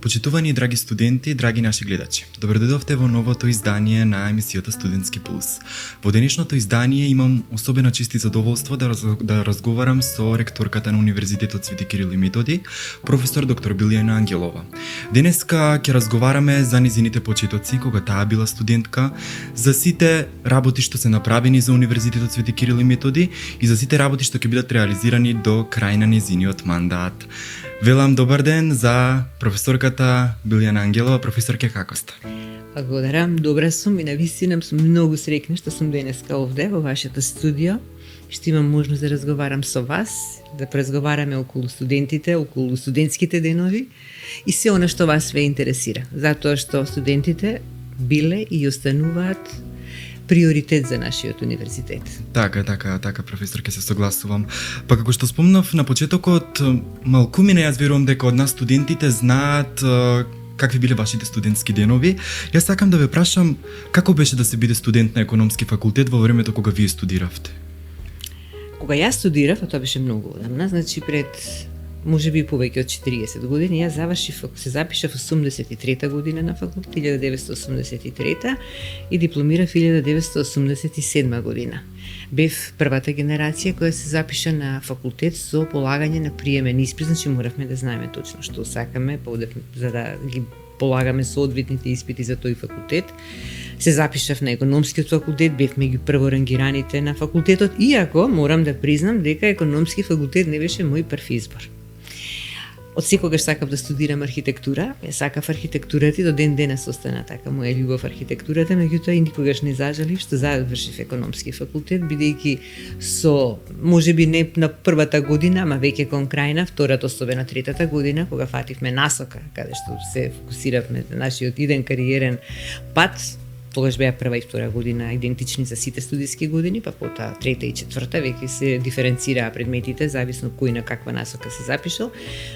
Почитувани драги студенти, драги наши гледачи. Добродојдовте во новото издание на емисијата Студентски пулс. Во денешното издание имам особено чест и задоволство да разговарам со ректорката на Универзитетот Свети Кирил и Методи, професор доктор Билјана Ангелова. Денеска ќе разговараме за низините почетоци кога таа била студентка, за сите работи што се направени за Универзитетот Свети Кирил и Методи и за сите работи што ќе бидат реализирани до крај на низиниот мандат. Велам добар ден за професорката Билјана Ангелова. Професорке, како сте? Благодарам, добра сум и навистина сум многу среќна што сум денеска овде во вашето студио. Што имам можност да разговарам со вас, да разговараме околу студентите, околу студентските денови и се она што вас ве интересира. Затоа што студентите биле и остануваат приоритет за нашиот универзитет. Така, професор, ќе се согласувам. Па како што спомнав на почетокот, малкумина јас верувам дека од нас студентите знаат какви биле вашите студентски денови. Јас сакам да ве прашам како беше да се биде студент на економски факултет во времето кога вие студиравте? Кога јас студирав, а тоа беше многу одамна, значи пред можеби повеќе од 40 години, јас завршив, се запишав 83-та година на факултет, 1983-та и дипломирав 1987 година. Бев првата генерација која се запиша на факултет со полагање на приемен испит, значи моравме да знаеме точно што сакаме, за да ги полагаме соодветните испити за тој факултет. Се запишав на економскиот факултет, бевме ги прворангираните на факултетот, иако морам да признам дека економски факултет не беше мој прв избор. Од секогаш сакав да студирам архитектура, сакав архитектурата и до ден денес остана така моја љубов архитектурата, меѓутоа и никогаш не зажалив што завршив економски факултет, бидејќи со можеби не на првата година, ама веќе кон крајна, втората, особено третата година, кога фативме насока, каде што се фокусиравме на нашиот иден кариерен пат, тогаш беа прва и втора година идентични за сите студиски години, па потоа трета и четврта веќе се диференцираа предметите зависно кој на каква насока се запишал.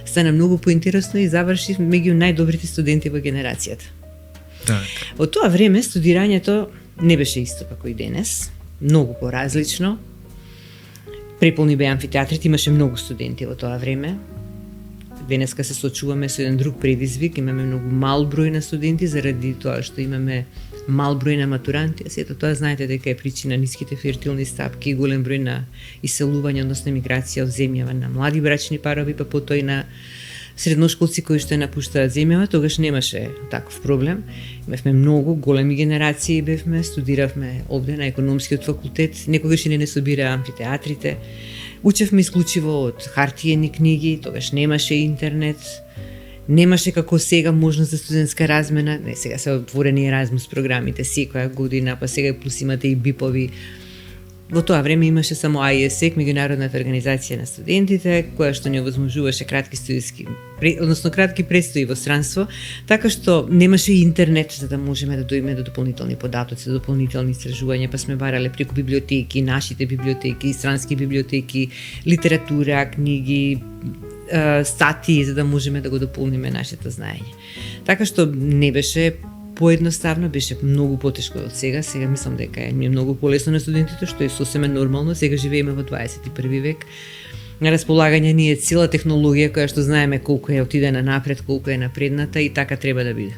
Стана многу поинтересно и завршив меѓу најдобрите студенти во генерацијата. Так. Во тоа време студирањето не беше исто како и денес, многу поразлично. Преполни беа амфитеатрите, имаше многу студенти во тоа време. Денеска се сочуваме со еден друг предизвик, имаме многу мал број на студенти заради тоа што имаме мал број на матуранти, а сето тоа знаете дека е причина ниските фертилни стапки и голем број на иселување, односно миграција од земјава на млади брачни парови, па потоа и на средношколци кои што напуштаат земјава. Тогаш немаше таков проблем. Имавме многу големи генерации, студиравме овде на економскиот факултет, некогаш и не собираа амфитеатрите. Учевме исклучиво од хартиени книги, тогаш немаше интернет, немаше како сега можност за студентска размена. Не, сега се отворени Erasmus програмите секоја година, па сега плюс имате и бипови. Во тоа време имаше само IESEC, меѓународната организација на студентите, која што не овозможуваше кратки престои во странство, така што немаше интернет за да можеме да дојдеме до дополнителни податоци, до дополнителни истражувања, па сме барале преку библиотеки, нашите библиотеки, странски библиотеки, литература, книги, статии за да можеме да го дополниме нашето знаење. Така што не беше поедноставно, беше многу потешко од сега. Сега мислам дека е многу полесно на студентите, што е сосема нормално. Сега живееме во 21 век. На располагање ни е цела технологија која што знаеме колку е отидена напред, колку е напредната и така треба да биде.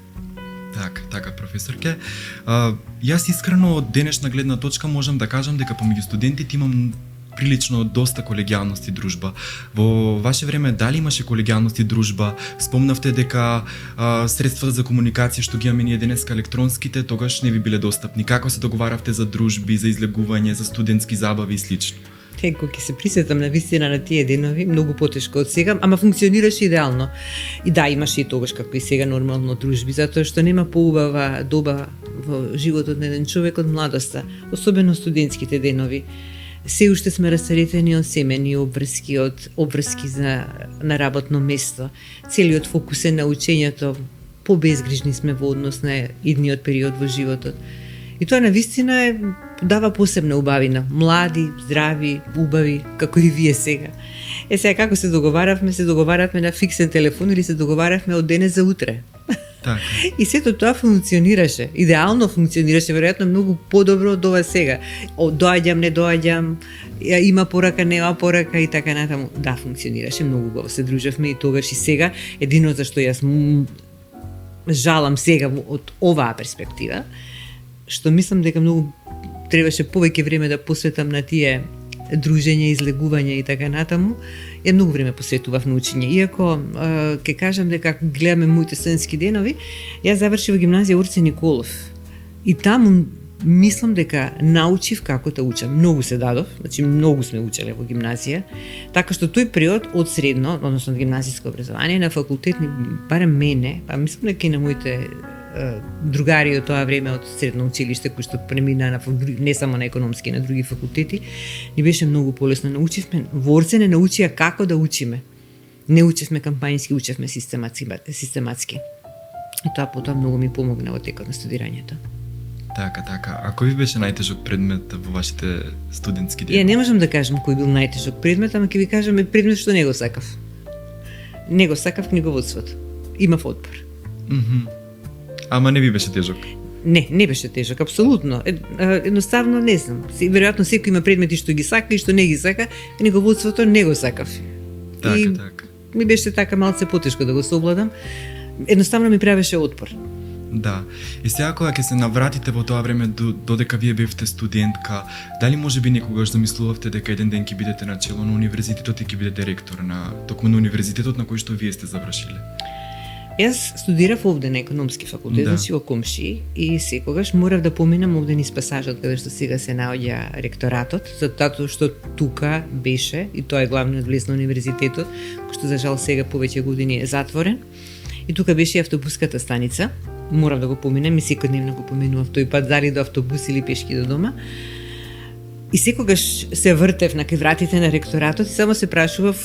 Така, професорке. Јас искрено од денешна гледна точка можам да кажам дека помеѓу студентите имам прилично доста колегијалност и дружба. Во ваше време дали имаше колегијалност и дружба? Спомнавте дека средствата за комуникација што ги имаме ние денеска електронските, тогаш не ви биле достапни. Како се договаравте за дружби, за излегување, за студентски забави и слично? Кога ќе се присетам на вистина на тие денови, многу потешко од сега, ама функционираше идеално. И да, имаше и тогаш како и сега нормално дружби, затоа што нема поубава доба во животот на еден човек од младоста, особено студентските денови. Се уште сме расцаретени од семени обврски, од обврски на работно место. Целиот фокус е на учењето, побезгрижни сме во однос на идниот период во животот. И тоа навистина дава посебна убавина. Млади, здрави, убави, како и вие сега. Сега како се договаравме на фиксен телефон или се договаравме од денес за утре. Така. И сето тоа функционираше, идеално функционираше, веројатно многу подобро од ова сега. Доаѓам, не доаѓам, има порака, нема порака и така натаму. Да, функционираше многу убаво, се дружевме и тогаш и сега. Едино зашто јас жалам сега од оваа перспектива, што мислам дека многу требаше повеќе време да посветам на тие дружење, излегување и така натаму. Многу време посветував на учење. Иако ќе кажам дека гледаме моите студентски денови, јас завршив во гимназија Орце Николов. И таму мислам дека научив како да учам. Многу се дадов, значи многу сме учеле во гимназија, така што тој период од средно, односно гимназиско образование на факултет, барем мене, па мислам дека и на моите другари од тоа време од средно училиште кои што преминаа не само на економски, на други факултети, ни беше многу полесно. Научивме, во Орце не научија како да учиме. Не учевме кампањски, учевме систематски. И тоа потоа многу ми помогна во текот на студирањето. Така. А кој ви беше најтежок предмет во вашите студентски денови? Не можам да кажам кој бил најтежок предмет, ама ќе ви кажам предмет што не го сакав. Не го сакав книговодството. Имав отпор. Ама не ви беше тежок? Не беше тежок, апсолутно. Едноставно не знам. Веројатно секој има предмети што ги сака и што не ги сака, книговодството не го сакав. Така. Ми беше така малце потешко да го сообладам. Едноставно ми правеше отпор. Да. И сега кога ќе се навратите во тоа време додека вие бевте студентка, дали можеби некогаш замислувавте дека еден ден ќе бидете на чело на универзитетот и ќе бидете ректор на токму на универзитетот на кој што вие сте завршиле? Јас студирав овде на економски факултет, значи во Комши, и секогаш морав да поминам овде низ пасажот каде што сега се наоѓа ректоратот, затоа што тука беше, и тоа е главниот влез на универзитетот, кој што за жал сега повеќе години е затворен. И тука беше и автобуската станица. Морав да го поминам и секојдневно го поминував тој пат, дали до автобус или пешки до дома. И секогаш се вртев на вратите на ректоратот и само се прашував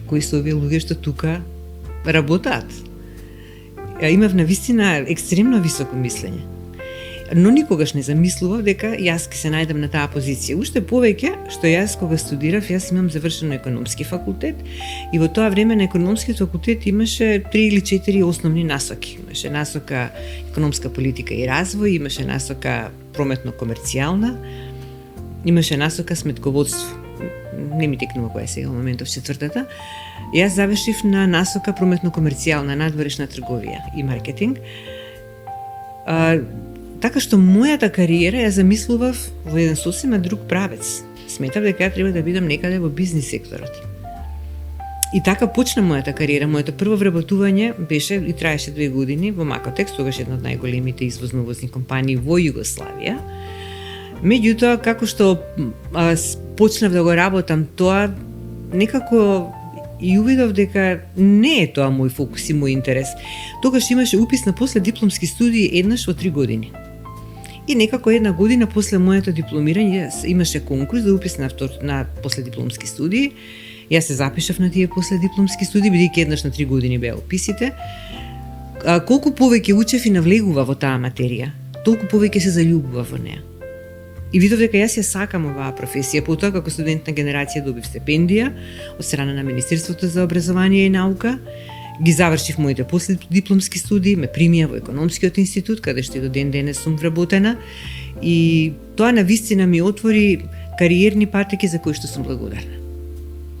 кои се овие луѓе што тука работаат. Имав навистина екстремно високо мислење. Но никогаш не замислував дека јас ќе се најдам на таа позиција. Уште повеќе што јас кога студирав, јас имам завршено економски факултет и во тоа време на економскиот факултет имаше 3 или 4 основни насоки. Имаше насока економска политика и развој, имаше насока прометно-комерцијална, имаше насока сметководство. Не ми текнува која сега во моментов четвртата. Јас завршив на насока прометно-комерцијална, надворешна трговија и маркетинг. Така што мојата кариера ја замислував во еден сосема друг правец. Сметав дека ја треба да бидам некаде во бизнис секторот. И така почна мојата кариера. Моето прво вработување беше и траеше 2 години во Макотекс, тогаш една од најголемите извозно-увозни компании во Југославија. Меѓутоа, како што почнав да го работам тоа, некако и увидов дека не е тоа мој фокус и мој интерес. Тогаш имаше упис на после дипломски студии еднаш во 3 години. И некако една година после моето дипломирање имаше конкурс за упис на последипломски студии. Јас се запишав на тие последипломски студии, бидејќи еднаш на 3 години беа уписите. Колку повеќе учев и навлегува во таа материја, толку повеќе се заљубува во неа. И видов дека јас ја сакам оваа професија. Потоа како студент на генерација добив стипендија од страна на Министерството за образование и наука. Ги завршив моите последипломски студии, ме примија во економскиот институт, каде што и до ден денес сум вработена. И тоа навистина ми отвори кариерни патеки за кои што сум благодарна.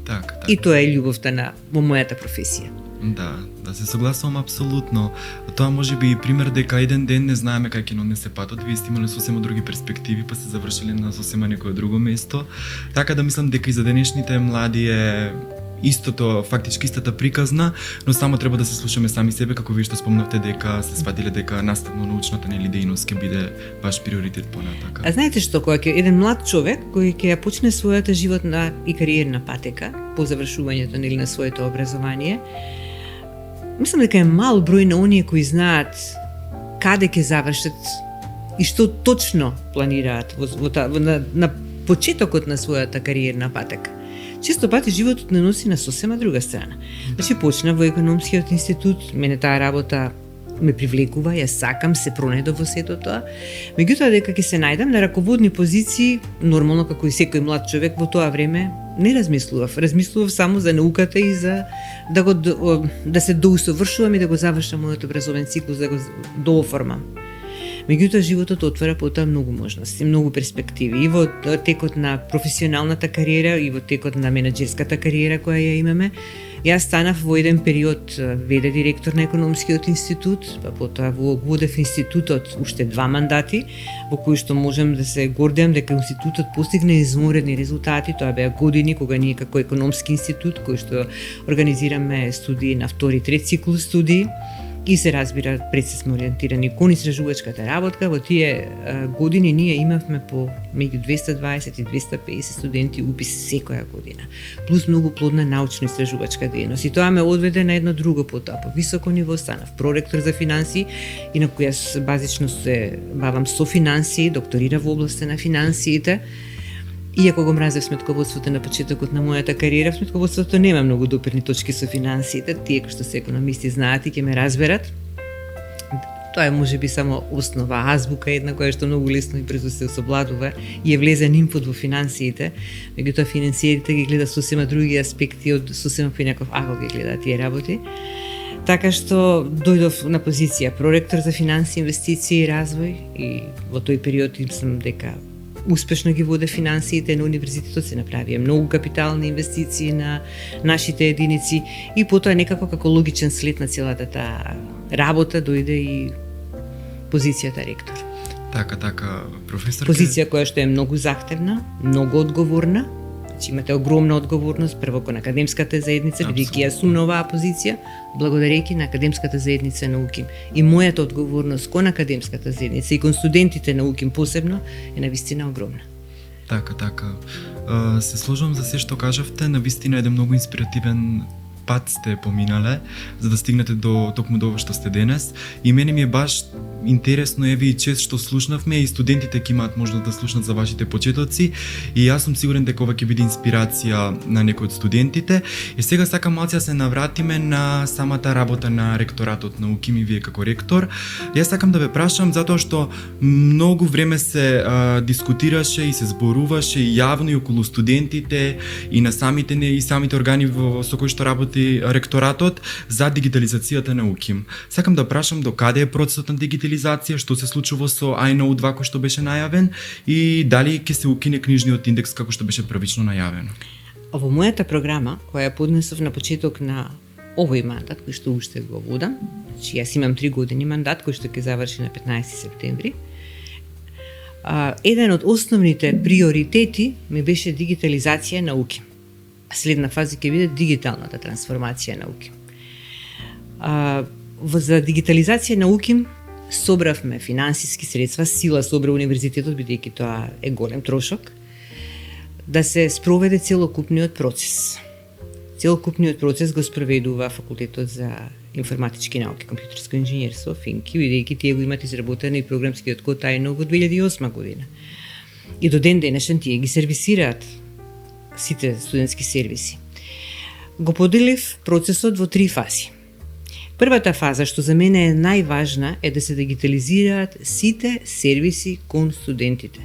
Така. И тоа е љубовта во мојата професија. Да се согласувам апсолутно. Тоа може би и пример дека еден ден не знаеме кај ќе однесе патот, вие сте имале сосема други перспективи, па се завршиле на сосема некое друго место. Така да мислам дека и за денешните млади е истото, фактички истата приказна, но само треба да се слушаме сами себе, како вие што спомнавте дека се сватиле дека наставно-научната дејност ќе биде ваш приоритет понатака. А знаете што, кога ќе еден млад човек кој ќе ја почне својата животна и кариерна патека по завршувањето на своето образование, мислам дека е мал број на оние кои знаат каде ќе завршат и што точно планираат на почетокот на својата кариерна патека. Често пати животот не носи на сосема друга страна. Значи почна во економскиот институт, мене таа работа ме привлекува, јас сакам, се пронедов во сето тоа. Меѓутоа дека ќе се најдам на раководни позиции, нормално како и секој млад човек во тоа време, не размислував. Размислував само за науката и за да се доусовршувам и да го завршам мојот образовен циклус, да го дооформам. Меѓутоа животот отвара потоа многу можности, многу перспективи и во текот на професионалната кариера и во текот на менаџерската кариера која ја имаме. Јас станав во еден период веде директор на економскиот институт, па потоа водев институтот уште 2 мандати, во кои што можам да се гордеам дека институтот постигна изморедни резултати. Тоа беа години кога ние како економски институт, кој што организираме студии на 2-3 цикл студии, и се разбира, пред се сме ориентирани кон истражувачката работа. Во тие години ние имавме по меѓу 220 и 250 студенти упис секоја година, плюс многу плодна научно-истражувачка дејност. И тоа ме одведе на едно друго потоа, по високо ниво, станав проректор за финансии, инаку јас базично се бавам со финансии, докторира во областта на финансиите. Иако го мразев сметководството на почетокот на мојата кариера, сметководството нема многу допирни точки со финансиите. Тие кои што се економисти знаат и ќе ме разберат. Тоа е можеби само основа, азбука една која што многу лесно и брзо се особладува и е влезен инпут во финансиите. Меѓутоа финансиерите ги гледа сосема други аспекти од сосема по некој ангел ги гледаат тие работи. Така што дојдов на позиција проректор за финансии, инвестиции и развој и во тој период им сум дека успешно ги воде финансиите на универзитетот, се направија многу капитални инвестиции на нашите единици и потоа некако како логичен след на целата таа работа дојде и позицијата ректор. Така, професор. Позиција која што е многу захтевна, многу одговорна. Значи имате огромна одговорност прво кон академската заедница, бидејќи јас сум на оваа позиција, благодарејќи на академската заедница на УКИМ. И мојата одговорност кон академската заедница и кон студентите на УКИМ посебно е навистина огромна. Така. Се сложувам за се што кажавте, навистина еден многу инспиративен пат сте поминале за да стигнете до токму до ова што сте денес. И мене ми е баш интересно, еве и чест што слушнавме и студентите ќе имаат можност да слушнат за вашите почетоци и јас сум сигурен дека ова ќе биде инспирација на некои од студентите. И сега сакам малку да се навратиме на самата работа на ректоратот на УКИМ и вие како ректор. Јас сакам да ве прашам затоа што многу време се дискутираше и се зборуваше и јавно и околу студентите и на самите органи со кои што работи ректоратот за дигитализацијата на УКИМ. Сакам да прашам до каде е процесот на дигитализација, што се случува со iKnow 2 кој што беше најавен и дали ќе се укине книжниот индекс како што беше првично најавено. Во мојата програма, која ја поднесов на почеток на овој мандат, кој што уште го водам, значи јас имам 3 години мандат кој што ќе заврши на 15 септември, еден од основните приоритети ми беше дигитализација на УКИМ. Следна фаза ќе биде дигиталната трансформација на УКИМ. За дигитализација на УКИМ собравме финансиски средства, сила собра универзитетот, бидејќи тоа е голем трошок, да се спроведе целокупниот процес. Целокупниот процес го спроведува Факултетот за информатички науки, компјутерско инженерство, ФИНКИ, бидејќи тие го имат изработен и програмскиот код iKnow во 2008 година. И до ден денешен тие ги сервисираат сите студентски сервиси. Го поделив процесот во 3 фази. Првата фаза, што за мене е најважна, е да се дигитализираат сите сервиси кон студентите.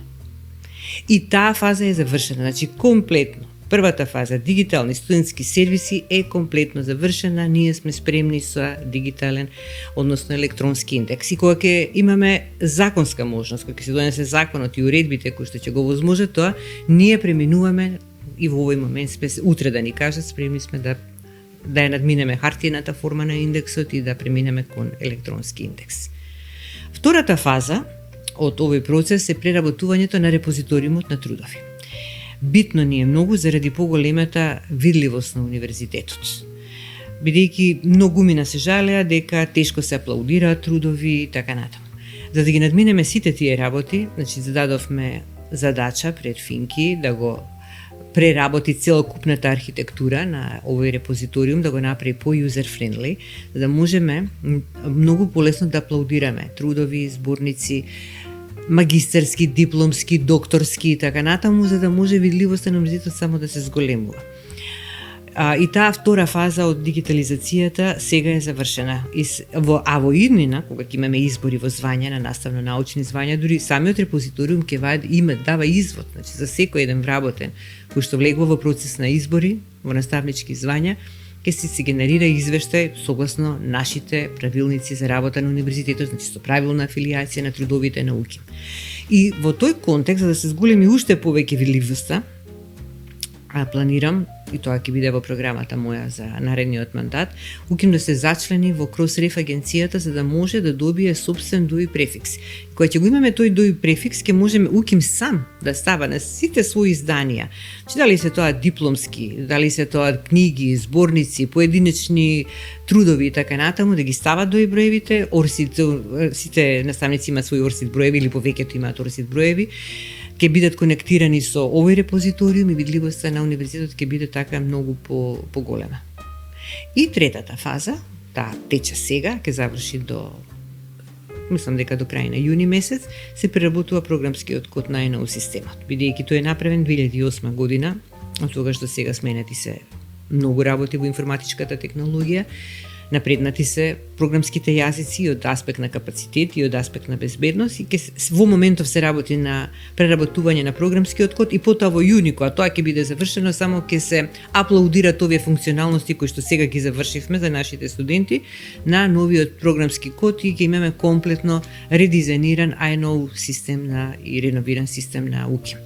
И таа фаза е завршена, значи комплетно. Првата фаза, дигитални студентски сервиси, е комплетно завршена. Ние сме спремни со дигитален, односно електронски индекс. И кога ќе имаме законска можност, кога ќе се донесе законот и уредбите кои што ќе го возможат тоа, ние преминуваме и во овој момент сме утре да ни кажат, спремни сме да ја надминеме хартијната форма на индексот и да преминеме кон електронски индекс. Втората фаза од овој процес е преработувањето на репозиториумот на трудови. Битно ни е многу заради поголемата видливост на универзитетот. Бидејќи многу мина се жалеа дека тешко се аплаудираат трудови и така натаму. За да ги надминеме сите тие работи, значи зададовме задача пред ФИНКИ да го преработи целокупната архитектура на овој репозиториум, да го направи по-user-friendly, за да можеме многу полесно да аплаудираме трудови, зборници, магистарски, дипломски, докторски и така натаму, за да може видливоста на универзитетот само да се зголемува. И таа втора фаза од дигитализацијата сега е завршена. Во иднина, кога ќе имаме избори во звања на наставно-научни звања, дури самиот репозиториум ќе дава извод, значи за секој еден вработен кој што влегува во процес на избори во наставнички звања, ќе се генерира извештај согласно нашите правилници за работа на универзитетот, значи со правилна афилијација на трудовите науки. И во тој контекст, за да се зголеми уште повеќе видливоста, планирам, и тоа ќе биде во програмата моја за наредниот мандат, УКИМ да се зачлени во Кросреф агенцијата за да може да добие собствен ДОИ префикс. Кога ќе го имаме тој ДОИ префикс, ќе можеме УКИМ сам да става на сите своји изданија. Дали се тоа дипломски, дали се тоа книги, зборници, поединечни трудови и така натаму, да ги стават ДОИ броевите, сите наставници имаат своји орсит броеви или повеќето имаат орсит броеви, ќе бидат конектирани со овој репозиториум и видливоста на универзитетот ќе биде така многу поголема. И третата фаза, таа тече сега, ќе заврши мислам дека до крај на јуни месец, се преработува програмскиот код на НО системот. Бидејќи тој е направен 2008 година, од тогаш до сега сменети се многу работи во информатичката технологија, напреднати се програмските јазици и од аспект на капацитет и од аспект на безбедност и во моментов се работи на преработување на програмскиот код и потоа во јуни, кога тоа ќе биде завршено, само ќе се аплаудираат овие функционалности кои што сега ги завршивме за нашите студенти на новиот програмски код и ќе имаме комплетно редизајниран INO систем и реновиран систем на УКИМ.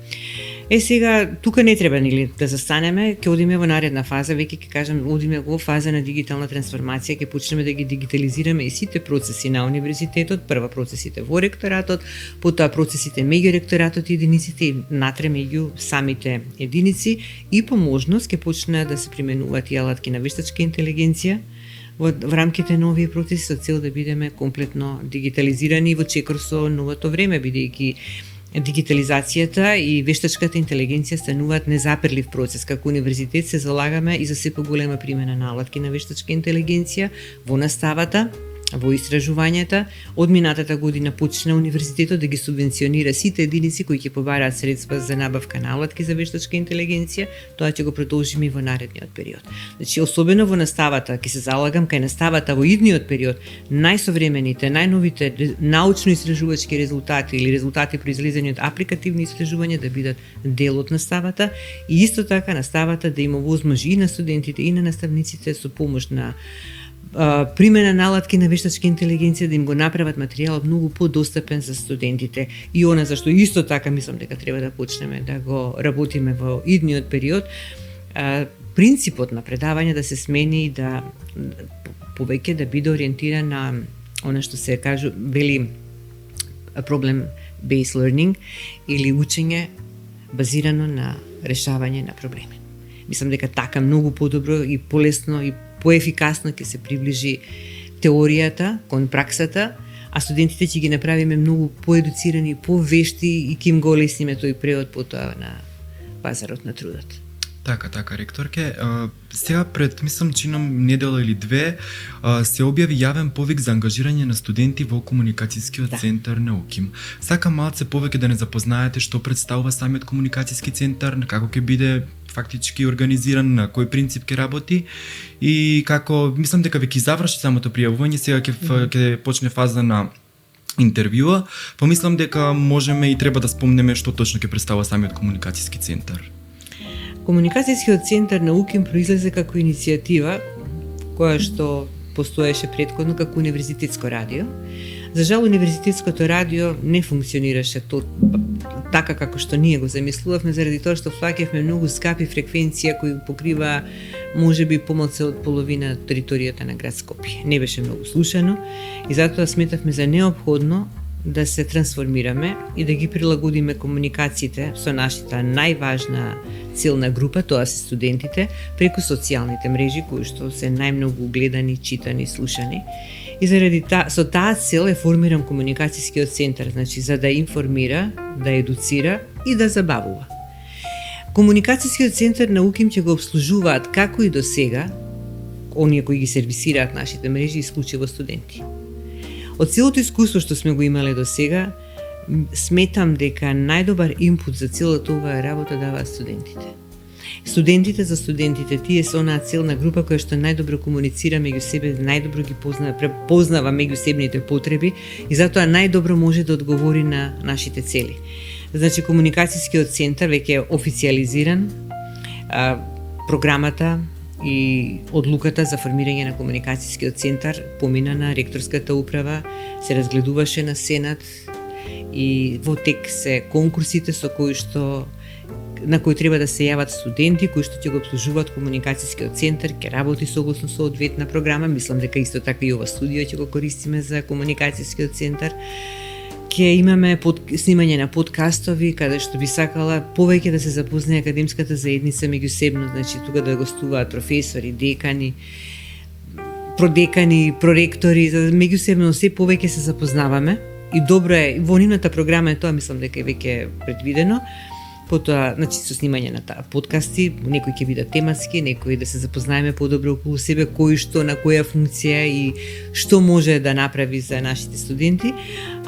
Сега, тука не треба да застанеме, ќе одиме во наредна фаза, веќе ќе кажам, одиме во фаза на дигитална трансформација, ќе почнеме да ги дигитализираме и сите процеси на универзитетот, прва процесите во ректоратот, потоа процесите меѓу ректоратот и единиците и натре меѓу самите единици и по можност ќе почнеат да се применуваат и алатки на вештачка интелигенција во рамките на овие процеси со цел да бидеме комплетно дигитализирани во чекор со новото време, бидејќи дигитализацијата и вештачката интелигенција стануваат незаперлив процес. Како универзитет се залагаме и за се поголема примена на алатки на вештачка интелигенција во наставата, во истражувањата. Од минатата година почна универзитетот да ги субвенционира сите единици кои ќе побараат средства за набавка на алатки за вештачка интелигенција. Тоа ќе го продолжиме и во наредниот период. Значи, особено во наставата, ќе се залагам кај наставата во идниот период, најсовремените, најновите научно-истражувачки резултати или резултати произлезени од апликативни истражувања да бидат дел од наставата и исто така наставата да има возможност и на студентите и на наставниците со помош на примена на алатки на вештачка интелигенција да им го направат материјалот многу подостапен за студентите. И она зашто исто така мислам дека треба да почнеме да го работиме во идниот период, принципот на предавање да се смени и да повеќе да биде ориентиран на она што се вели problem based learning или учење базирано на решавање на проблеми. Мислам дека така многу подобро и полесно и поефикасно ќе се приближи теоријата кон праксата, а студентите ќе ги направиме многу поедуцирани, повешти и ќе им го олесниме тој превод потоа на пазарот на трудот. Така, ректорке. Сега пред, мислам, чинам недела или две, се објави јавен повик за ангажирање на студенти во комуникацијскиот центар на УКИМ. Сакам малце повеќе да не запознаете што представува самиот комуникацијски центар, како ќе биде фактички организиран, на кој принцип ќе работи и како, мислам дека веќе заврши самото пријавување, сега ќе почне фаза на интервјуа, помислам дека можеме и треба да спомнеме што точно ќе представува самиот комуникацијски центар. Комуникацијскиот центар на УКИМ произлезе како иницијатива која што постоеше претходно како универзитетско радио. За жал, универзитетското радио не функционираше така како што ние го замислувавме, заради тоа што фаќавме многу скапи фреквенција кои покрива можеби помалку од половина територијата на град Скопје. Не беше многу слушано и затоа сметавме за неопходно да се трансформираме и да ги прилагодиме комуникациите со нашата најважна целна група, тоа се студентите, преку социјалните мрежи кои што се најмногу гледани, читани, слушани. И заради со таа цел е формиран комуникацијскиот центар, значи за да информира, да едуцира и да забавува. Комуникацијскиот центар на УКИМ ќе го обслужуваат како и до сега оние кои ги сервисираат нашите мрежи исклучиво студенти. Од целото искуство што сме го имале до сега, сметам дека најдобар инпут за целата оваа работа даваат студентите. Студентите за студентите, тие се онаа целна група која што најдобро комуницира меѓу себе, најдобро ги препознава меѓусебните потреби и затоа најдобро може да одговори на нашите цели. Значи, комуникацијскиот центар веќе е официјализиран, програмата и одлуката за формирање на комуникацијскиот центар помина на ректорската управа, се разгледуваше на Сенат и во тек се конкурсите со кои што на кој треба да се јават студенти кои што ќе го обслужуваат комуникацијскиот центар, ќе работи согласно соодветна програма. Мислам дека исто така и ова студио ќе го користиме за комуникацијскиот центар. Ќе имаме снимање на подкастови, каде што би сакала повеќе да се запознае академската заедница меѓусебно, значи тука да гостуваат професори, декани, продекани, проректори, за меѓусебно се повеќе се запознаваме. И добро е, во нивната програма е тоа, мислам дека е веќе предвидено. Потоа, значи, со снимање на подкасти, некои ќе бидат тематски, некои да се запознаеме подобро околу себе, кој што на која функција и што може да направи за нашите студенти,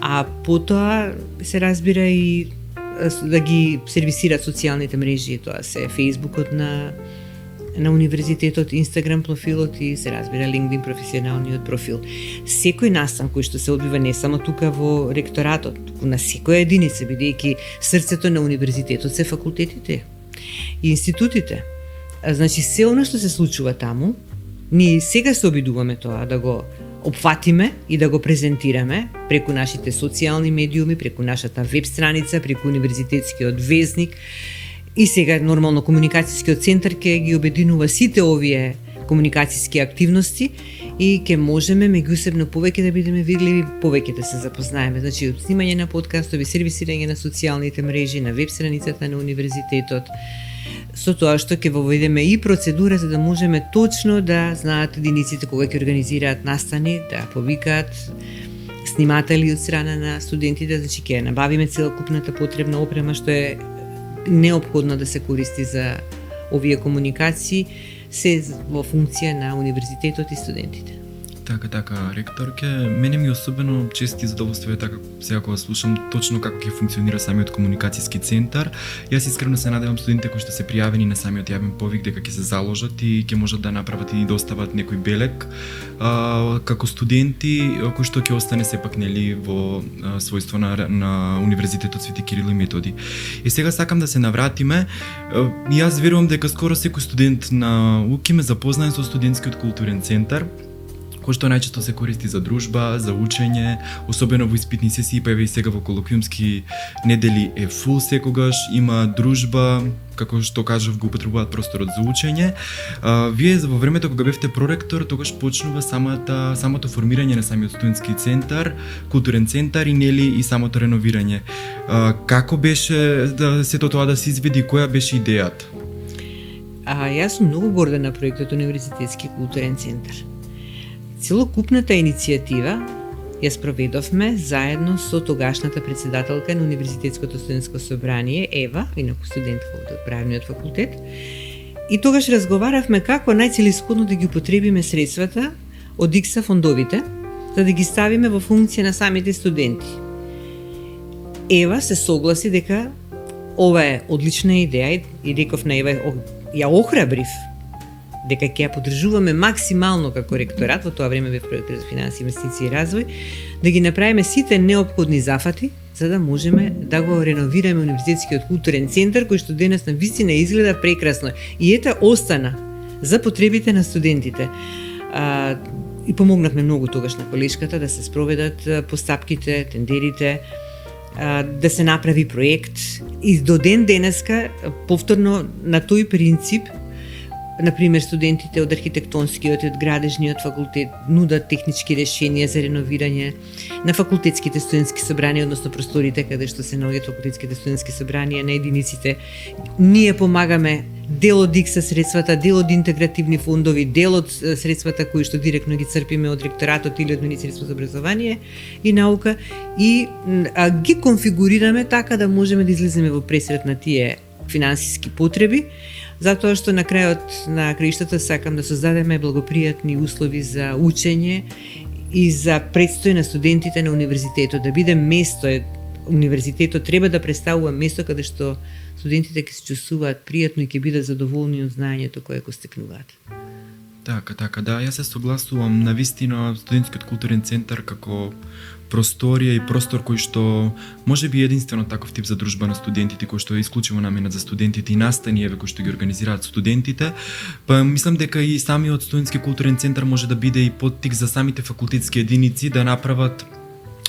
а потоа се разбира и да ги сервисираат социјалните мрежи, тоа се Фејсбукот на универзитетот, Инстаграм профилот и се разбира LinkedIn професионалниот профил. Секој настан кој што се одвива не само тука во ректоратот, туку на секоја единица, бидејќи срцето на универзитетот се факултетите и институтите. Значи се оно што се случува таму, ние сега се обидуваме тоа да го опфатиме и да го презентираме преку нашите социјални медиуми, преку нашата веб страница, преку универзитетскиот везник. И сега нормално комуникацијскиот центар ќе ги обединува сите овие комуникацијски активности и ќе можеме меѓусебно повеќе да бидеме видливи, повеќе да се запознаеме. Значи, од снимање на подкастови, сервисирање на социјалните мрежи, на веб страницата на универзитетот, со тоа што ќе воведеме и процедура за да можеме точно да знаат единиците кога ќе организираат настани, да повикаат сниматели од страна на студентите, значи ќе набавиме целокупната потребна опрема што е неопходно да се користи за овие комуникации, се во функција на универзитетот и студентите. Така, ректорке, мене ми особено чести задоволство е така сега кога слушам точно како ќе функционира самиот комуникацијски центар. Јас искрено се надевам студентите кои што се пријавени на самиот јавен повик дека ќе се заложат и ќе можат да направат и достават некој белег како студенти кои што ќе остане сепак нели во својство на Универзитетот Свети Кирил и Методи. И сега сакам да се навратиме. Јас верувам дека скоро секој студент на УКИМ е запознаен со студентскиот културен центар, кој што најчесто се користи за дружба, за учење, особено во испитни сесии, па и сега во колоквиумски недели е фул секогаш, има дружба, како што кажав, го употребуваат просторот за учење. Вие во времето кога бевте проректор, тогаш почнува самото формирање на самиот студентски центар, културен центар и нели и самото реновирање. Како беше сето тоа да се изведи, која беше идејата? Јас сум многу горда на проектот Универзитетски културен центар. Целокупната иницијатива ја спроведовме заедно со тогашната председателка на Универзитетското студентско собрание, Ева, инаку студентка од правниот факултет. И тогаш разговаравме како најцелисходно да ги употребиме средствата од ИКСА фондовите, за да ги ставиме во функција на самите студенти. Ева се согласи дека ова е одлична идеја и реков на Ева, ја охрабрив дека ќе ја поддржуваме максимално како ректорат, во тоа време бев проектор за финансии, инвестиции и развој, да ги направиме сите неопходни зафати за да можеме да го реновираме Универзитетскиот културен центар кој што денес на вистина изгледа прекрасно и ете остана за потребите на студентите. И помогнавме многу тогаш на колешката да се спроведат постапките, тендерите, да се направи проект и до ден денеска повторно на тој принцип. Например, студентите од архитектонскиот и од градежниот факултет нудат технички решенија за реновирање на факултетските студентски собранија, односно просторите каде што се наоѓаат факултетските студентски собранија на единиците. Ние помагаме дел од ИКСА средствата, дел од интегративни фондови, дел од средствата кои што директно ги црпиме од ректоратот или од Министерството за образование и наука и ги конфигурираме така да можеме да излеземе во пресрет на тие финансиски потреби, затоа што на крајот на краиштата сакам да создадеме благопријатни услови за учење и за престој на студентите на универзитетот, да биде место, универзитетот треба да представува место каде што студентите ќе се чувствуваат пријатно и ќе бидат задоволни од знаењето кое го стекнуваат. Така, да, јас се согласувам. Навистина студентскиот културен центар како просторија и простор кој што може би единствено таков тип за дружба на студентите, кој што е исклучиво наменет за студентите и настаниеве кои што ги организираат студентите, па мислам дека и самиот студентски културен центар може да биде и поттик за самите факултетски единици да направат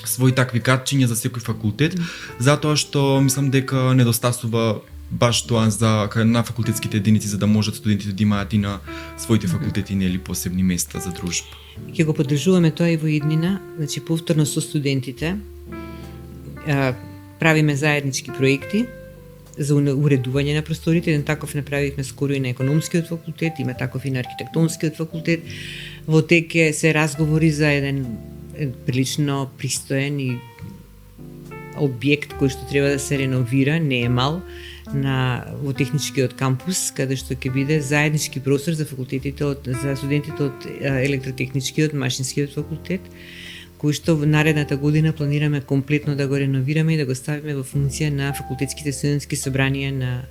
свои такви катчиња за секој факултет, затоа што мислам дека недостасува баш тоа на факултетските единици за да можат студентите да имаат и на своите факултети нели посебни места за дружба. Ќе го поддржуваме тоа и во иднина, значи повторно со студентите правиме заеднички проекти за уредување на просториите. Еден таков направивме скоро и на економскиот факултет, има таков и на архитектонскиот факултет. Во тек се разговори за еден прилично пристоен и објект кој што треба да се реновира, не е мал, во техничкиот кампус, каде што ќе биде заеднички простор за факултетите за студентите од електротехничкиот, машинскиот факултет, кој што во наредната година планираме комплетно да го реновираме и да го ставиме во функција на факултетските студентски собранија на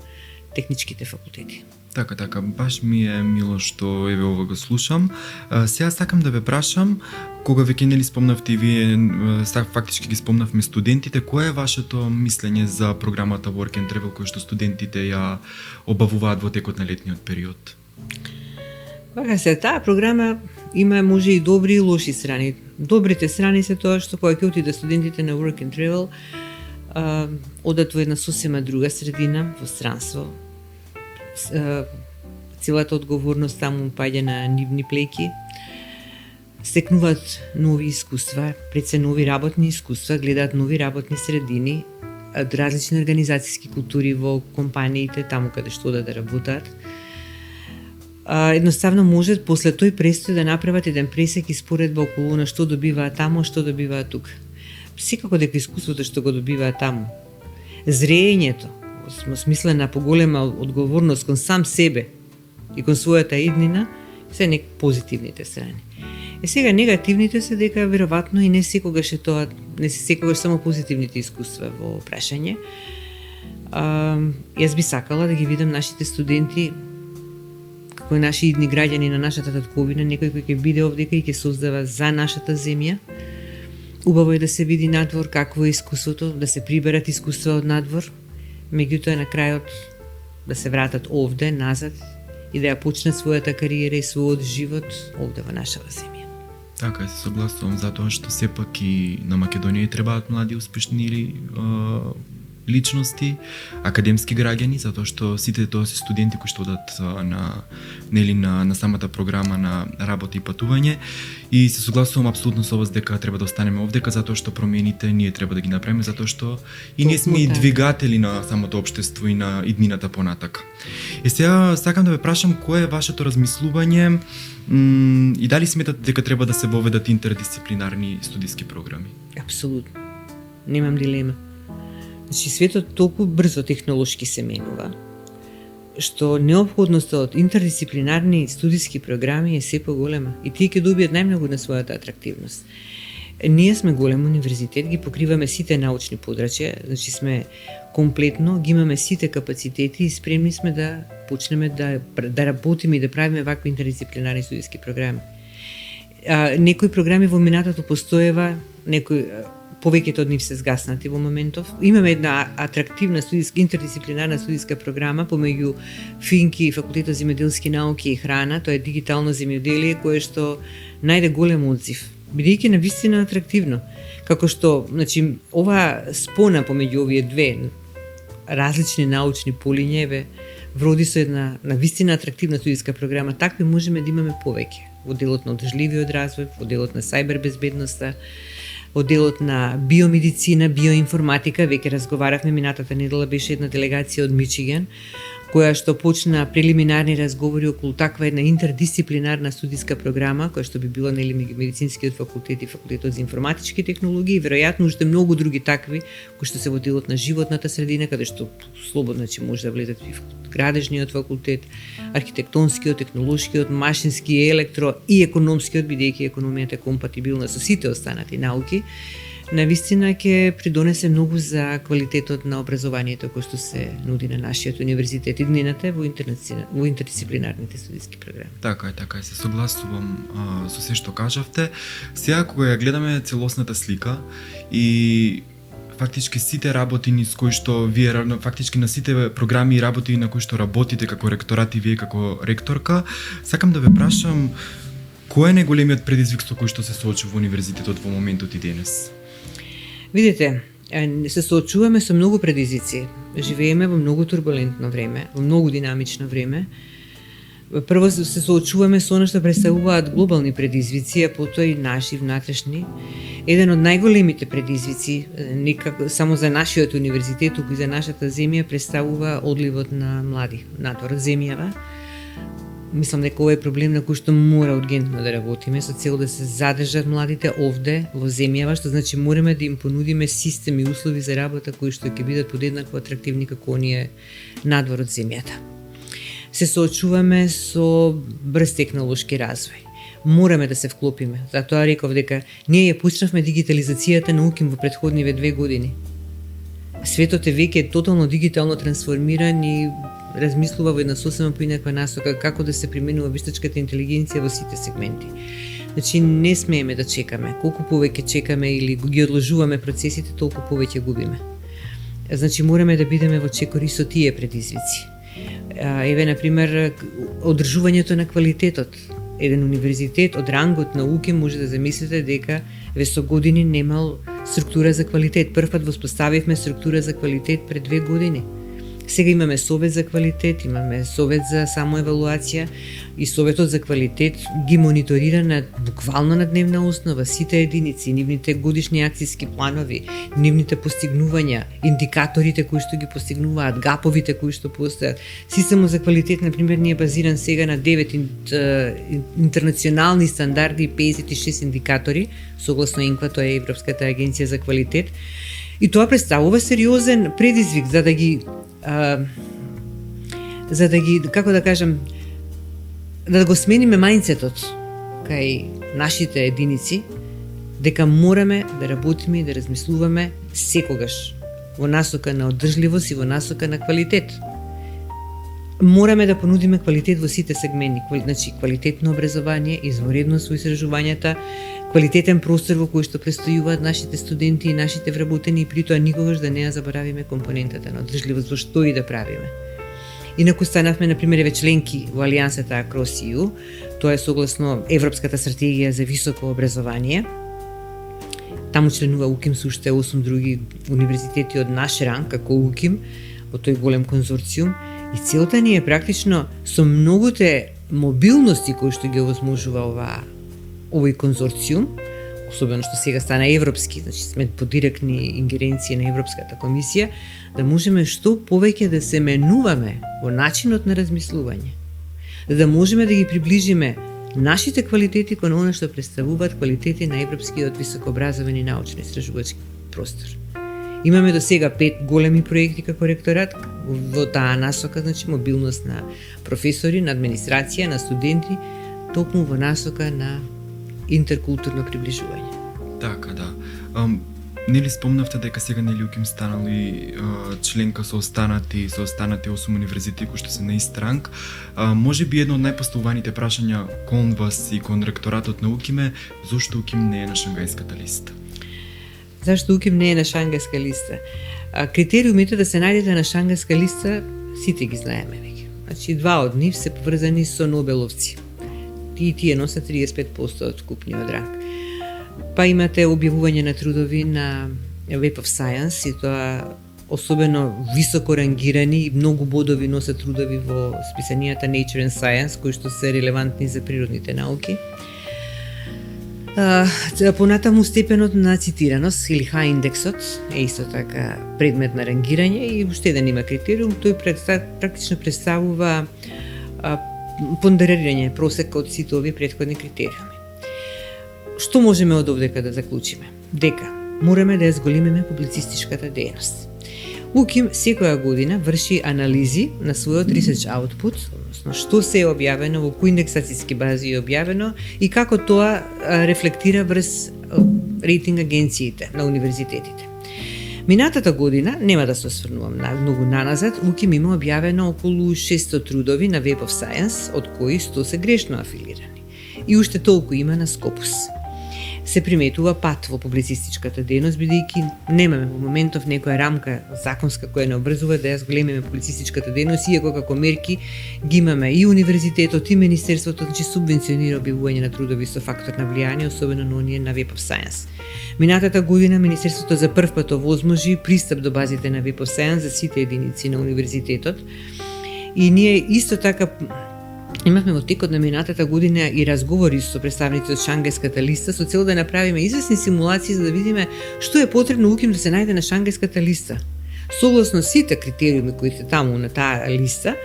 техничките факултети. Така, баш ми е мило што еве ова го слушам. Сега сакам да ве прашам, кога веќе нели спомнавте и вие, фактички ги спомнавме студентите, кое е вашето мислење за програмата Work and Travel кој што студентите ја обавуваат во текот на летниот период? Вака се, таа програма има може и добри и лоши страни. Добрите страни се тоа што кога ќе отидат студентите на Work and Travel, одат во една сосема друга средина, во странство. Целата одговорност таму паѓа на нивни плеки. Стекнуваат нови искуства, пред се нови работни искуства, гледаат нови работни средини, различни организацијски култури во компаниите, таму каде што да работат. Едноставно можат после тој престој да направат еден пресек и споредба околу на што добиваат таму, што добиваат тука. Секако дека искуството што го добиваат таму, зреењето, во смисла на поголема одговорност кон сам себе и кон својата иднина, се позитивните страни. Сега негативните се дека веројатно и не секогаш е тоа, не се секогаш само позитивните искуства во прашање. Јас би сакала да ги видам нашите студенти како наши идни граѓани на нашата татковина, некој кој ќе биде овдека и ќе создава за нашата земја. Убаво е да се види надвор какво е искуството, да се приберат искуства од надвор, меѓутоа на крајот да се вратат овде, назад и да ја почнат својата кариера и својот живот овде во нашава земја. Така, се согласувам, затоа што сепак и на Македонија требаат млади успешни личности, академски граѓани, затоа што сите тоа се студенти кои што одат на самата програма на работа и патување, и се согласувам апсолутно со вас дека треба да останеме овдека затоа што промените ние треба да ги направиме, затоа што и ние сме и двигатели на самото општество и на иднината понатака. И сега сакам да ве прашам кое е вашето размислување и дали сметате дека треба да се воведат интердисциплинарни студиски програми? Апсолутно. Немам дилема. Значи, светот толку брзо технолошки се менува, што неопходноста од интердисциплинарни студиски програми е се поголема и тие ќе добијат најмногу на својата атрактивност. Ние сме голем универзитет, ги покриваме сите научни подрачја, значи сме комплетно, ги имаме сите капацитети и спремни сме да почнеме да работиме и да правиме вакви интердисциплинарни студиски програми. Некои програми во минатото постоева, некои повеќето од нив се згаснати во моментов. Имаме една атрактивна интердисциплинарна студиска програма помеѓу Финки и Факултетот за земјоделски науки и храна, тоа е дигитално земјоделие кое што најде голем одзив, бидејќи навистина атрактивно. Како што, значи, ова спона помеѓу овие две различни научни полиња вроди со една навистина атрактивна студиска програма. Такви можеме да имаме повеќе во делот на одржливиот развој, во делот на сајбер безбедноста, во делот на биомедицина, биоинформатика. Веќе разговаравме, минатата недела беше една делегација од Мичиген, која што почна прелиминарни разговори околу таква една интердисциплинарна студиска програма, која што би била нели меѓу медицинскиот факултет и Факултетот за информатички технологии, и веројатно уште многу други такви кои што се во делот на животната средина, каде што слободно може да влезат и градежниот факултет, архитектонскиот, технолошкиот, машински, електро и економскиот, бидејќи економијата е компатибилна со сите останати науки. Навистина ќе придонесе многу за квалитетот на образованието кој што се нуди на нашиот универзитет и днината во интердисциплинарните студиски програми. Така е, се согласувам со се што кажавте. Сега кога ја гледаме целосната слика и фактички сите работи низ кои што вие фактички на сите програми и работи на кои што работите како ректорат и вие како ректорка, сакам да ве прашам кој е најголемиот предизвик со кој што се соочува универзитетот во моментот и денес? Видите, се соочуваме со многу предизвици. Живееме во многу турбулентно време, во многу динамично време. Прво се соочуваме со она што представуваат глобални предизвици, а потоа и наши внатрешни. Еден од најголемите предизвици, некако само за нашиот универзитет, туку и за нашата земја, представува одливот на млади надвор од земјава. Мислам дека ова е проблем на кој што мора ургентно да работиме со цел да се задржат младите овде во земјава, што значи мораме да им понудиме системи и услови за работа кои што ќе бидат подеднакво атрактивни како оние надвор од земјата. Се соочуваме со брз технолошки развој. Мораме да се вклопиме. Затоа реков дека ние ја почнавме дигитализацијата на УКИМ во претходниве 2 години. Светот е веќе тотално дигитално трансформиран и размислува во една сосема поинаква насока како да се применува вештачката интелигенција во сите сегменти. Значи не смееме да чекаме. Колку повеќе чекаме или ги одложуваме процесите, толку повеќе губиме. Значи мораме да бидеме во чекори со тие предизвици. Еве, например, одржувањето на квалитетот. Еден универзитет од рангот на УКИМ може да замислите дека ве со години немал структура за квалитет. Првпат воспоставивме структура за квалитет пред 2 години. Сега имаме совет за квалитет, имаме совет за самоевалуација и советот за квалитет ги мониторира буквално на дневна основа сите единици, нивните годишни акцијски планови, нивните постигнувања, индикаторите кои што ги постигнуваат, гаповите кои што постојат. Системот за квалитет, например, не е базиран сега на 9 интернационални стандарди и 56 индикатори, согласно ИНКВА, тоа е Европската агенција за квалитет. И тоа представува сериозен предизвик за да ги, како да кажам, да го смениме мајндсетот кај нашите единици, дека мораме да работиме и да размислуваме секогаш во насока на одржливост и во насока на квалитет. Мораме да понудиме квалитет во сите сегменти, значи квалитетно образование, изворедност во истражувањата, квалитетен простор во кој што престојуваат нашите студенти и нашите вработени и притоа никогаш да не ја заборавиме компонентата на одржливост во што и да правиме. Инаку станавме, например, еве членки во Алијансата Across EU, тоа е согласно Европската стратегија за високо образование. Таму членува УКИМ со уште 8 други универзитети од наш ранг, како УКИМ, во тој голем конзорциум. И целта ни е практично со многуте мобилности кои што ги овозможува овој конзорциум, особено што сега стана европски, значи сме под директни ингеренции на Европската комисија, да можеме што повеќе да се менуваме во начинот на размислување, да можеме да ги приближиме нашите квалитети кон она што представуваат квалитети на европскиот високообразовен и научно-истражувачки простор. Имаме до сега 5 големи проекти како ректорат во таа насока, значи мобилност на професори, на администрација, на студенти, токму во насока на интеркултурно приближување. Така, да. Нели спомнавте дека сега нели УКИМ станали членка со останати 8 универзитети кои што се на ист ранг. Може би едно од најпоставуваните прашања кон вас и кон ректоратот на УКИМ е зошто УКИМ не е на Шангајската листа? Зашто УКИМ не е на Шангајска листа? Критериумите да се најдете на Шангајска листа сите ги знаеме веќе. Значи два од нив се поврзани со нобеловци. Тие носат 35% од купниот ранг. Па имате објавување на трудови на Web of Science и тоа особено високо рангирани и многу бодови носат трудови во списанијата Nature and Science кои што се релевантни за природните науки. Понатаму степенот на цитираност или High индексот е исто така предмет на рангирање и уште еден има критериум, тој практично представува понderирање просек од сите овие претходни критериуми. Што можеме од овдека да заклучиме? Дека мораме да ја зголемиме публицистичката дејност. УКИМ секоја година врши анализи на својот research output, односно што се е објавено, во кои индексацијски бази е објавено и како тоа рефлектира врз рейтинг агенциите на универзитетите. Минатата година, нема да се осврнувам многу наназад, УКИМ има објавено околу 600 трудови на Web of Science, од кои 100 се грешно афилирани. И уште толку има на Scopus. се приметува пат во публицистичката дејност, бидејќи немаме во моментов некоја рамка законска која не обврзува да ја зголемиме публицистичката дејност, иако како мерки ги имаме и универзитетот и министерството, значи субвенционира објавување на трудови со фактор на влијание, особено на оние на Web of Science. Минатата година Министерството за прв пат овозможи пристап до базите на Web of Science за сите единици на универзитетот. И ние исто така имавме во текот на минатата година и разговори со представници од Шангајската листа со цел да направиме известни симулации за да видиме што е потребно УКИМ да се најде на Шангајската листа. Согласно сите критериуми кои се таму на таа листа,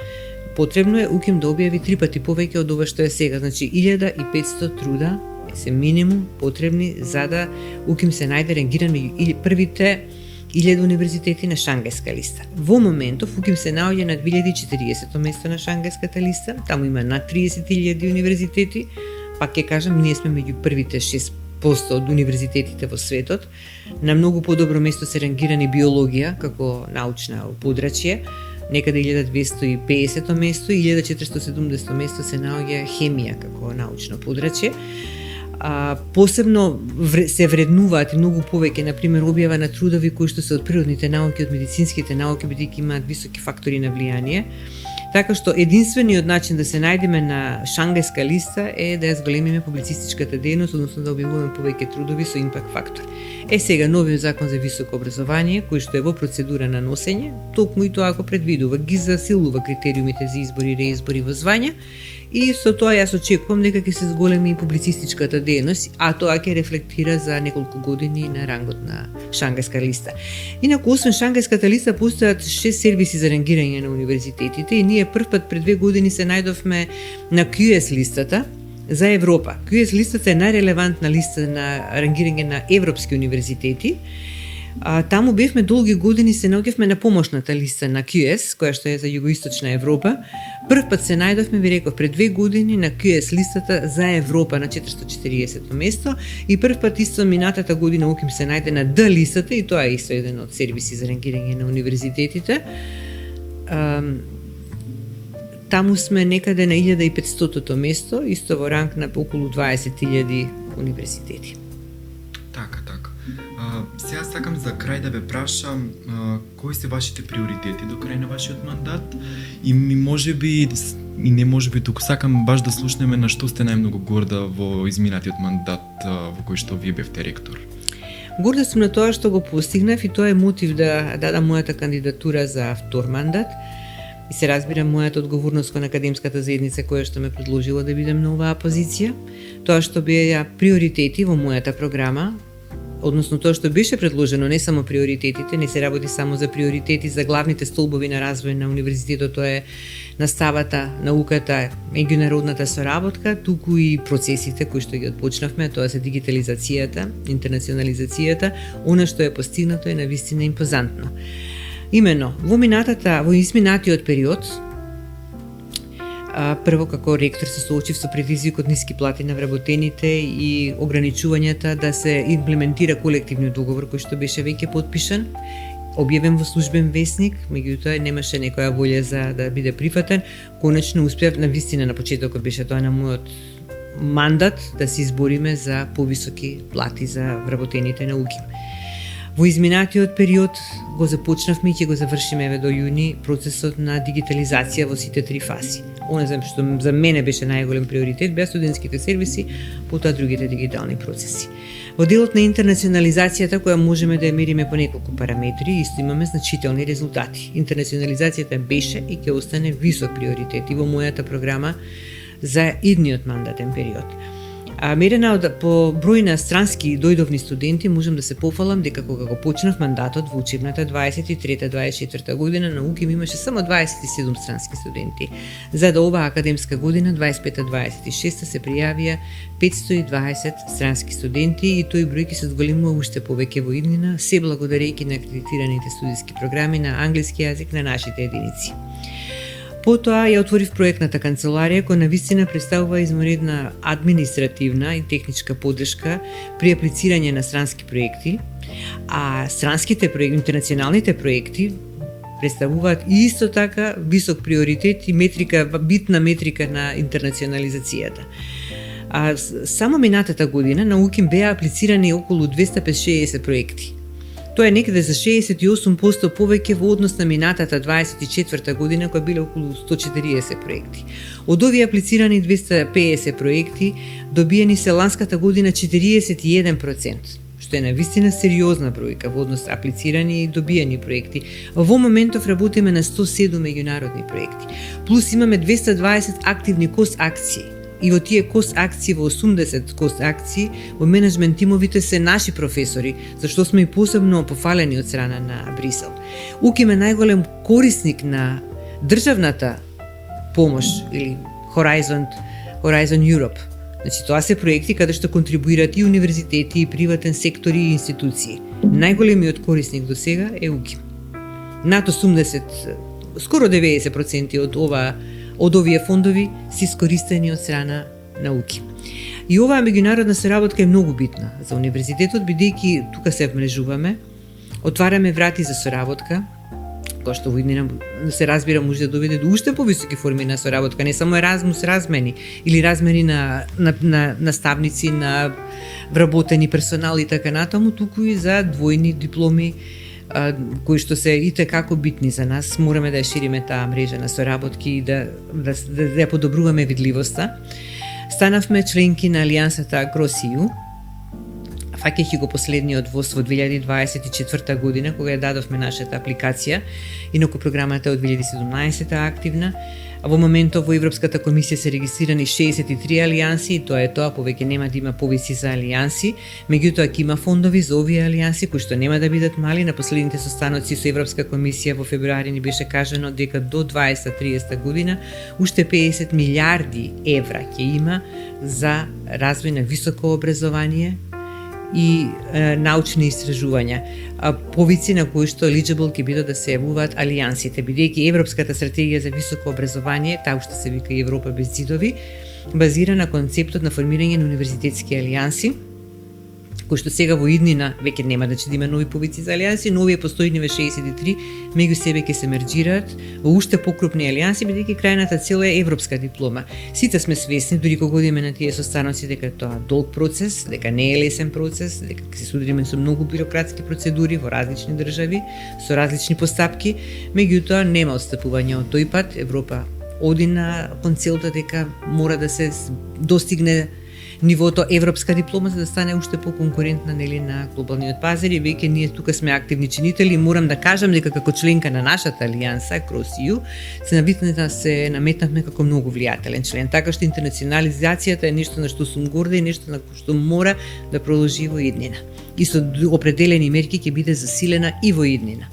потребно е УКИМ да објави 3 пати повеќе од ова што е сега, значи 1500 труда се минимум потребни за да УКИМ се најде рангиран меѓу првите 1000 универзитети на Шангајска листа. Во моментов УКИМ се наоѓа на 2040 место на Шангајската листа, таму има над 30.000 универзитети, пак ќе кажам, ние сме меѓу првите 6% од универзитетите во светот. На многу подобро место се рангирани биологија како научна подрачје, некаде 1250 место и 1470 место се наоѓа хемија како научно подрачје. Посебно се вреднуваат и многу повеќе, например, објава на трудови кои што се од природните науки, од медицинските науки, бидејќи имаат високи фактори на влијание. Така што единствениот начин да се најдеме на Шангајска листа е да ја зголемиме публицистичката дејност, односно да објавуваме повеќе трудови со импакт фактор. Сега новиот закон за високо образование, кој што е во процедура на носење, токму и тоа го предвидува, ги засилува критериумите за избори и реизбори во звања, и со тоа јас очекувам дека ќе се зголеми и публицистичката дејност, а тоа ќе рефлектира за неколку години на рангот на Шангајска листа. Инаку, освен Шангајската листа, постојат 6 сервиси за рангирање на универзитетите и ние првпат пред 2 години се најдовме на QS листата за Европа. QS листата е најрелевантна листа на рангирање на европски универзитети. Таму бевме долги години, се наоѓавме на помошната листа на QS, која што е за Југоисточна Европа. Прв пат се најдовме, ви реков, пред 2 години на QS листата за Европа на 440 место и прв пат исто минатата година УКИМ се најде на Д листата и тоа е исто еден од сервиси за рангирање на универзитетите. Таму сме некаде на 1500-то место, исто во ранг на околу 20.000 универзитети. Така. Сега сакам за крај да ве прашам кои се вашите приоритети до крај на вашиот мандат и можеби и не можеби туку сакам баш да слушнеме на што сте најмногу горда во изминатиот мандат во кој што вие бевте ректор. Горда сум на тоа што го постигнав и тоа е мотив да дадам мојата кандидатура за втор мандат. И се разбира мојата одговорност кон академската заедница која што ме предложила да бидам на оваа позиција. Тоа што беа приоритети во мојата програма, односно тоа што беше предложено, не само приоритетите, не се работи само за приоритети за главните столбови на развој на универзитетот, тоа е наставата, науката, меѓународната соработка, туку и процесите кои што ги отпочнавме, тоа се дигитализацијата, интернационализацијата, она што е постигнато е навистина импозантно. Имено, во изминатиот период, прво како ректор се соочив со предизвикот ниски плати на вработените и ограничувањата да се имплементира колективниот договор кој што беше веќе подпишан, објавен во службен весник, меѓутоа немаше некоја волја за да биде прифатен. Конечно успеав, навистина на почетокот беше тоа на мојот мандат, да се избориме за повисоки плати за вработените на УКИМ. Во изминатиот период го започнавме и ќе го завршиме еве до јуни процесот на дигитализација во сите 3 фази. Она што за мене беше најголем приоритет беа студентските сервиси, потоа другите дигитални процеси. Во делот на интернационализацијата, која можеме да ја мериме по неколку параметри, исто имаме значителни резултати. Интернационализацијата беше и ќе остане висок приоритет и во мојата програма за идниот мандатен период. Мерена по број на странски дојдовни студенти, можам да се пофалам дека кога го почнав мандатот во учебната 23-24 година на УКИМ имаше само 27 странски студенти. За да оваа академска година 25-26 се пријавија 520 странски студенти и тој број ќе се зголемува уште повеќе во иднина, се благодарејќи на акредитираните студиски програми на англиски јазик на нашите единици. Потоа ја отворив проектната канцеларија која навистина представува изморедна административна и техничка поддршка при аплицирање на странски проекти, а странските проекти, интернационалните проекти представуваат исто така висок приоритет и метрика, битна метрика на интернационализацијата. Само минатата година на УКИМ беа аплицирани околу 260 проекти. Тоа е некаде за 68% повеќе во однос на минатата 24 година, која биле околу 140 проекти. Од овие аплицирани 250 проекти, добиени се ланската година 41%, што е навистина сериозна бројка во однос аплицирани и добиени проекти. Во моментов работиме на 107 меѓународни проекти. Плюс имаме 220 активни кост акции. И во тие кост акции, во 80 кост акции, во менеджмент тимовите се наши професори, зашто сме и посебно пофалени од страна на Брисел. УКИМ е најголем корисник на државната помош или Horizon Europe. Значи, тоа се проекти каде што контрибуираат и универзитети, и приватен сектор и институции. Најголемиот корисник до сега е УКИМ. Над 80, скоро 90% од овие фондови се искористени од страна на УКИМ. И оваа меѓународна соработка е многу битна за универзитетот, бидејќи тука се вмрежуваме, отвараме врати за соработка, кој што во иднина се разбира може да доведе до уште повисоки форми на соработка, не само Еразмус размени или размени на наставници, на вработени персонал и така натаму, туку и за двојни дипломи кои што се и како битни за нас. Мораме да ја шириме таа мрежа на соработки и да ја подобруваме видливоста. Станавме членки на алијансата Cross-EU, фаќајќи го последниот ВОС во 2024 година, кога ја дадовме нашата апликација, инаку програмата од 2017 активна. Во моментов во Европската комисија се регистрирани 63 алијанси, и тоа е тоа, повеќе нема да има повиси за алијанси, меѓутоа ќе има фондови за овие алијанси кои што нема да бидат мали. На последните состаноци со Европска комисија во февруари ни беше кажано дека до 2030 година уште 50 милиарди евра ќе има за развој на високо образование и научни истражувања, повици на кои што eligible ќе бидат да се јавуваат алијансите, бидејќи Европската стратегија за високо образование, таа уште се вика Европа без зидови, базира на концептот на формирање на универзитетски алијанси, кои што сега во иднина веќе нема да има нови повици за алијанси, но овие постојниве 63 меѓу себе ќе се мерџираат во уште покрупни алијанси, бидејќи крајната цел е европска диплома. Сите сме свесни, дури кога одиме на тие состаноци, дека тоа долг процес, дека не е лесен процес, дека ќе се судиме со многу бирократски процедури во различни држави, со различни постапки, меѓутоа нема отстапување од тој пат. Европа оди на кон целта дека мора да се достигне нивото европска диплома за да стане уште поконкурентна на глобалниот пазар, и веќе ние тука сме активни чинители. Морам да кажам дека како членка на нашата алијанса Cross-EU се наметнавме како многу влијателен член, така што интернационализацијата е нешто на што сум горда и нешто на што мора да продолжи во иднина. И со определени мерки ќе биде засилена и во иднина.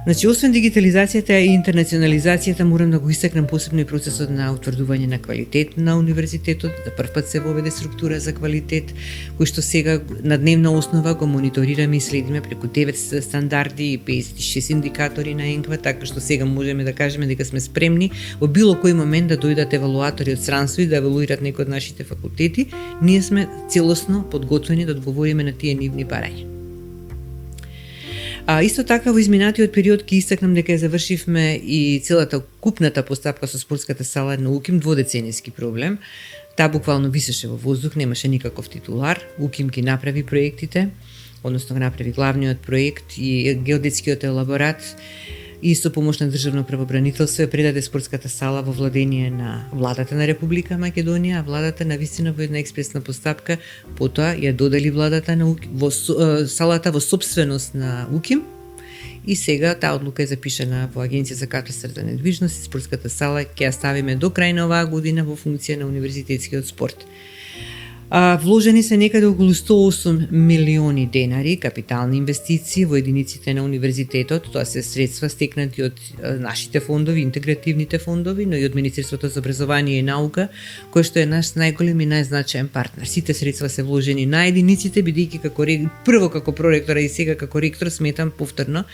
Значи, освен дигитализацијата и интернационализацијата, морам да го истакнам посебно и процесот на утврдување на квалитет на универзитетот. За прв пат се воведе структура за квалитет, кој што сега на дневна основа го мониторираме и следиме преку 9 стандарди и 56 индикатори на ЕНКВА, така што сега можеме да кажеме дека сме спремни во било кој момент да дојдат евалуатори од странство и да евалуират некои од нашите факултети. Ние сме целосно подготвени да одговориме на тие нивни барања. Исто така во изминатиот период ќе истакнам дека завршивме и целата купната постапка со спортската сала на УКИМ, дводеценијски проблем. Таа буквално висеше во воздух, немаше никаков титулар. УКИМ ги направи проектите, односно го направи главниот проект и геодетскиот елаборат, и со помош на државно правобранителство ја предаде спортската сала во владение на владата на Република Македонија, а владата навистина во една експресна постапка потоа ја додели владата на салата во сопственост на УКИМ, и сега таа одлука е запишана во Агенција за катастар за недвижност и спортската сала ќе ја ставиме до крај на оваа година во функција на универзитетскиот спорт. Вложени се некаде околу 108 милиони денари капитални инвестиции во единиците на универзитетот. Тоа се средства стекнати од нашите фондови, интегративните фондови, но и од Министерството за образование и наука, кој што е наш најголем и најзначаен партнер. Сите средства се вложени на единиците, бидејќи прво како проректора и сега како ректор сметам повторно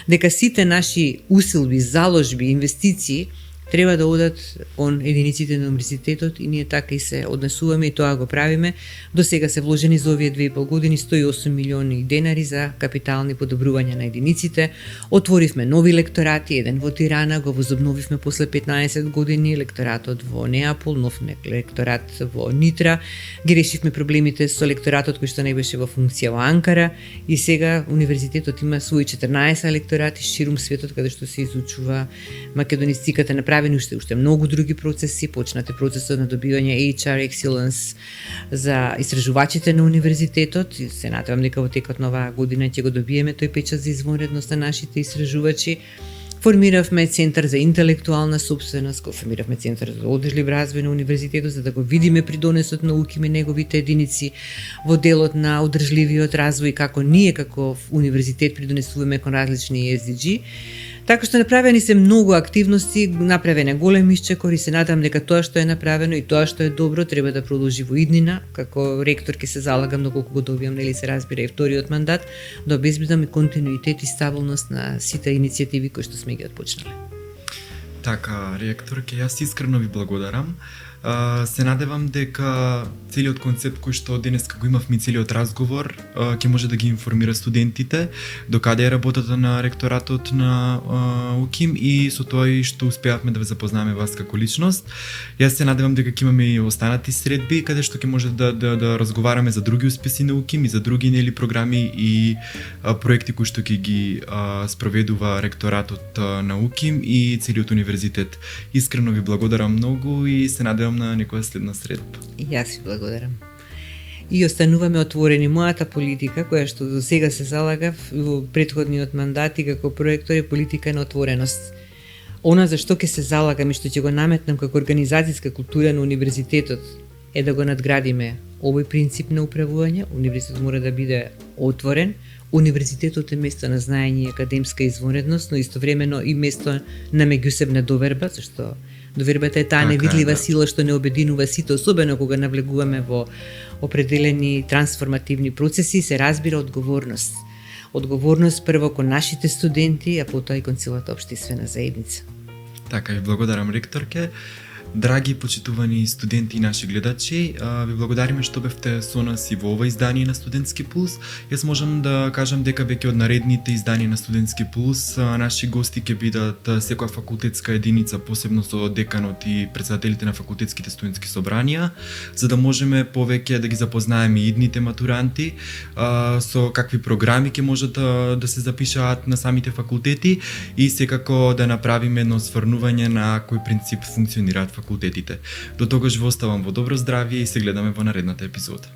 дека сите наши усилби, заложби, инвестиции треба да одат кон единиците на универзитетот и ние така и се однесуваме и тоа го правиме. До сега се вложени за овие 2,5 години 108 милиони денари за капитални подобрувања на единиците. Отворивме нови лекторати, еден во Тирана, го возобновивме после 15 години, лекторатот во Неапол, нов лекторат во Нитра. Ги решивме проблемите со лекторатот кој што не беше во функција во Анкара и сега универзитетот има своји 14 лекторати ширум светот каде што се изучува македонистиката. Направени уште многу други процеси, почнате процесот на добивање HR Excellence за истражувачите на универзитетот и се надевам дека во текот на оваа година ќе го добиеме тој печат за извонредност на нашите истражувачи. Формиравме центар за интелектуална собственост, формиравме центар за одржлив развој на универзитетот за да го видиме придонесот на УКИМ и неговите единици во делот на одржливиот развој, како ние како универзитет придонесуваме кон различни SDG. Така што направени се многу активности, направен е голем исчекор и се надам дека тоа што е направено и тоа што е добро треба да продолжи во иднина. Како ректор ќе се залагам доколку го добиам, нели се разбира и вториот мандат, да обезбедам и континуитет и стабилност на сите иницијативи кои што сме ги отпочнале. Така, ректор, ќе јас искрено ви благодарам. Се надевам дека целиот концепт кој што денеска го имавме, целиот разговор, ќе може да ги информира студентите докаде е работата на ректоратот на УКИМ и со тоа и што успеавме да ве запознаеме вас како личност. Јас се надевам дека ќе имаме и останати средби каде што ќе може да разговараме за други успеси на УКИМ и за други нели програми и проекти кои што ќе ги спроведува ректоратот на УКИМ и целиот универзитет. Искрено ви благодарам многу и се надевам на некоја следна средба. И јас ви благодарам. И остануваме отворени. Мојата политика, која што до сега се залагав во претходниот мандат и како проектор е политика на отвореност. Она за што ќе се залагам и што ќе го наметнам како организацијска култура на универзитетот е да го надградиме овој принцип на управување. Универзитетот мора да биде отворен. Универзитетот е место на знаење и академска извонредност, но истовремено и место на меѓусебна доверба, зашто довербата е таа невидлива сила што не обединува сите, особено кога навлегуваме во определени трансформативни процеси, се разбира одговорност. Одговорност прво кон нашите студенти, а потоа и кон целата општествена заедница. Така, ви благодарам, ректорке. Драги почитувани студенти и наши гледачи, ви благодариме што бевте со нас и во ова издание на Студентски пулс. Јас можам да кажам дека веќе од наредните изданија на Студентски пулс наши гости ќе бидат секоја факултетска единица, посебно со деканот и председателите на факултетските студентски собранија, за да можеме повеќе да ги запознаеме и идните матуранти со какви програми ќе можат да се запишаат на самите факултети и секако да направиме едно сврнување на кој принцип функционираат факултетите. До тогаш ви оставам во добро здравје и се гледаме во наредната епизода.